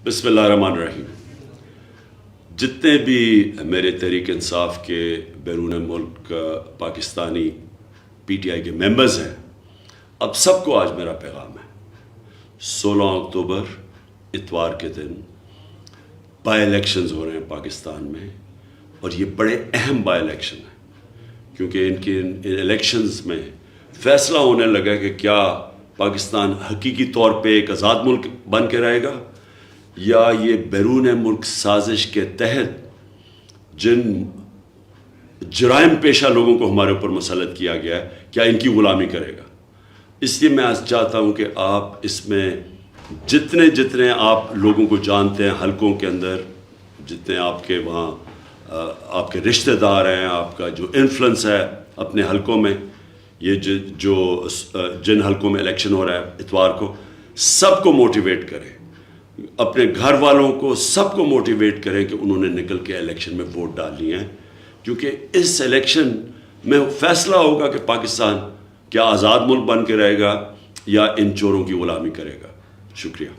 بسم اللہ الرحمن الرحیم. جتنے بھی میرے تحریک انصاف کے بیرون ملک پاکستانی پی ٹی آئی کے ممبرز ہیں، اب سب کو آج میرا پیغام ہے. 16 اکتوبر اتوار کے دن بائی الیکشنز ہو رہے ہیں پاکستان میں، اور یہ بڑے اہم بائی الیکشن ہیں، کیونکہ ان الیکشنز میں فیصلہ ہونے لگا کہ کیا پاکستان حقیقی طور پہ ایک آزاد ملک بن کے رہے گا، یا یہ بیرون ملک سازش کے تحت جن جرائم پیشہ لوگوں کو ہمارے اوپر مسلط کیا گیا ہے، کیا ان کی غلامی کرے گا. اس لیے میں آج چاہتا ہوں کہ آپ اس میں جتنے آپ لوگوں کو جانتے ہیں حلقوں کے اندر، جتنے آپ کے وہاں آپ کے رشتہ دار ہیں، آپ کا جو انفلوئنس ہے اپنے حلقوں میں، یہ جو جن حلقوں میں الیکشن ہو رہا ہے اتوار کو، سب کو موٹیویٹ کریں، اپنے گھر والوں کو سب کو موٹیویٹ کریں کہ انہوں نے نکل کے الیکشن میں ووٹ ڈالنی ہے، کیونکہ اس الیکشن میں فیصلہ ہوگا کہ پاکستان کیا آزاد ملک بن کے رہے گا یا ان چوروں کی غلامی کرے گا. شکریہ.